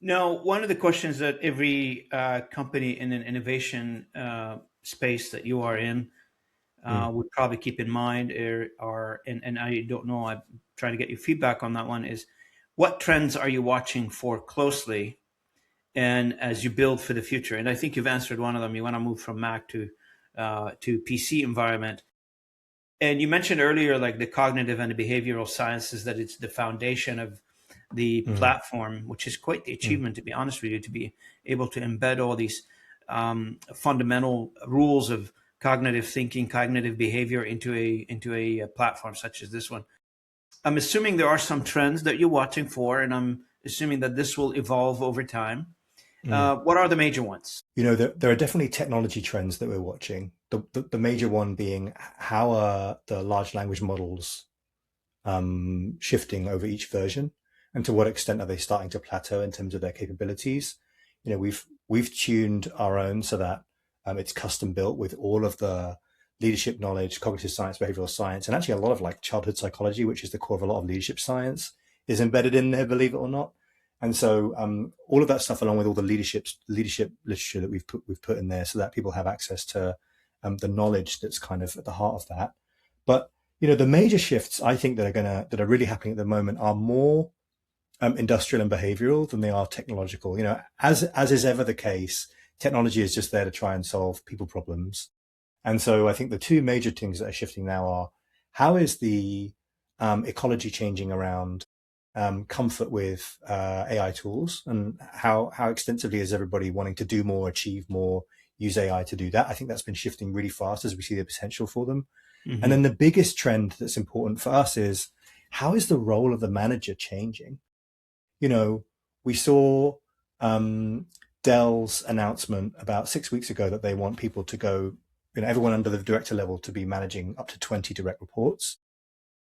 Now, one of the questions that every company in an innovation space that you are in Mm, would probably keep in mind and I don't know, I'm trying to get your feedback on that one, is what trends are you watching for closely and as you build for the future? And I think you've answered one of them. You want to move from Mac to PC environment. And you mentioned earlier, like the cognitive and the behavioral sciences, that it's the foundation of the mm, platform, which is quite the mm. achievement, to be honest with you, to be able to embed all these fundamental rules of cognitive thinking, cognitive behavior into a platform such as this one. I'm assuming there are some trends that you're watching for, and I'm assuming that this will evolve over time. Mm. What are the major ones? There are definitely technology trends that we're watching. The major one being how are the large language models shifting over each version, and to what extent are they starting to plateau in terms of their capabilities? We've tuned our own so that it's custom built with all of the leadership knowledge, cognitive science, behavioral science, and actually a lot of like childhood psychology, which is the core of a lot of leadership science, is embedded in there, believe it or not. And so all of that stuff, along with all the leadership literature that we've put in there, so that people have access to the knowledge that's kind of at the heart of that. But the major shifts I think that are really happening at the moment are more industrial and behavioral than they are technological. As is ever the case, technology is just there to try and solve people problems. And so I think the two major things that are shifting now are how is the ecology changing around comfort with AI tools, and how extensively is everybody wanting to do more, achieve more, use AI to do that. I think that's been shifting really fast as we see the potential for them. And Hmm. then the biggest trend that's important for us is how is the role of the manager changing? You know, we saw um, Dell's announcement about 6 weeks ago that they want people to go, everyone under the director level to be managing up to 20 direct reports.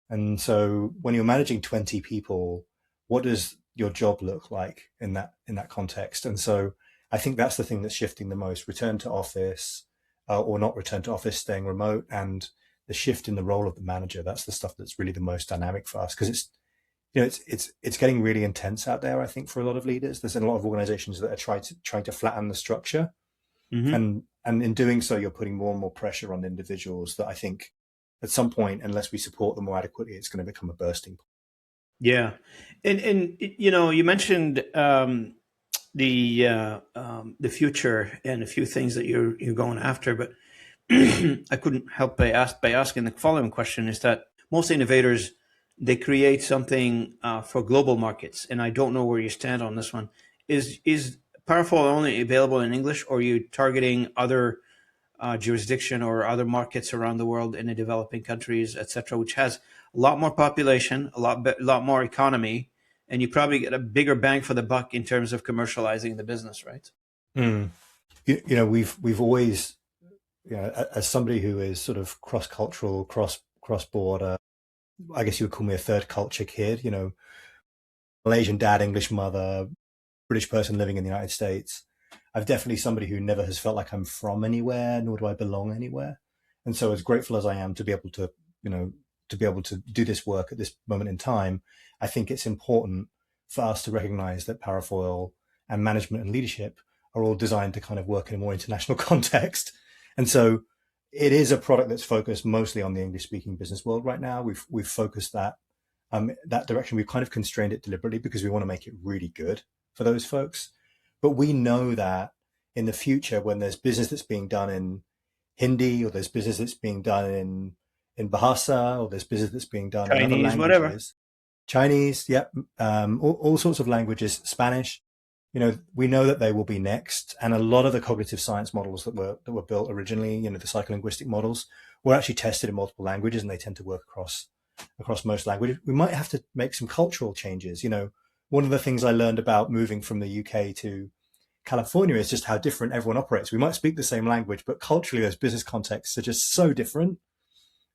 And so when you're managing 20 people, what does your job look like in that context? And so I think that's the thing that's shifting the most: return to office, or not return to office, staying remote, and the shift in the role of the manager. That's the stuff that's really the most dynamic for us, because it's getting really intense out there. I think for a lot of leaders, there's a lot of organizations that are trying to flatten the structure, Hmm. and in doing so, you're putting more and more pressure on individuals that I think at some point, unless we support them more adequately, it's going to become a bursting point. Yeah, and you mentioned the future and a few things that you're going after, but I couldn't help by asking the following question: is that most innovators, they create something for global markets, and I don't know where you stand on this one. Is Powerful only available in English, or are you targeting other jurisdiction or other markets around the world in the developing countries, etc., which has a lot more population, lot more economy, and you probably get a bigger bang for the buck in terms of commercializing the business, right? Mm. We've always, as somebody who is sort of cross cultural, cross border, I guess you would call me a third culture kid. Malaysian dad, English mother, British person living in the United States. I've definitely somebody who never has felt like I'm from anywhere, nor do I belong anywhere. And so, as grateful as I am to be able to, do this work at this moment in time, I think it's important for us to recognize that Parafoil and management and leadership are all designed to kind of work in a more international context. And so, it is a product that's focused mostly on the English speaking business world right now. We've focused that direction. We've kind of constrained it deliberately because we want to make it really good for those folks. But we know that in the future, when there's business that's being done in Hindi, or there's business that's being done in Bahasa, or there's business that's being done in other Chinese, whatever. languages, Chinese, yep, all sorts of languages, Spanish. We know that they will be next, and a lot of the cognitive science models that were built originally, the psycholinguistic models, were actually tested in multiple languages, and they tend to work across most languages. We might have to make some cultural changes. One of the things I learned about moving from the UK to California is just how different everyone operates. We might speak the same language, but culturally, those business contexts are just so different.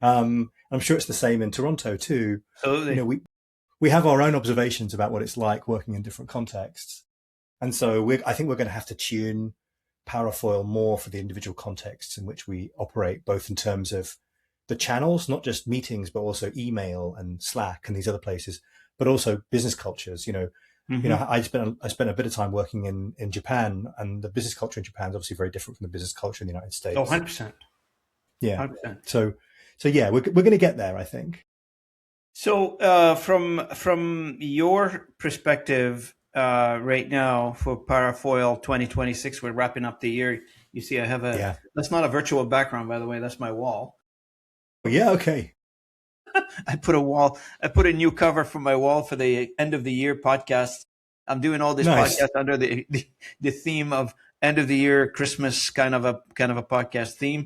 I'm sure it's the same in Toronto too. You know, Absolutely. we have our own observations about what it's like working in different contexts, and so I think we're going to have to tune Parafoil more for the individual contexts in which we operate, both in terms of the channels, not just meetings, but also email and Slack and these other places, but also business cultures. Mm-hmm. I spent a bit of time working in Japan, and the business culture in Japan is obviously very different from the business culture in the United Oh, States. 100%. Yeah. 100%. So yeah, we're going to get there, I think. So, from your perspective, right now for Parafoil 2026, we're wrapping up the year. You see, I have Yeah. that's not a virtual background, by the way. That's my wall. Yeah. Okay. I put a new cover for my wall for the end of the year podcast. I'm doing all this Nice. podcast under the theme of end of the year Christmas kind of a podcast theme.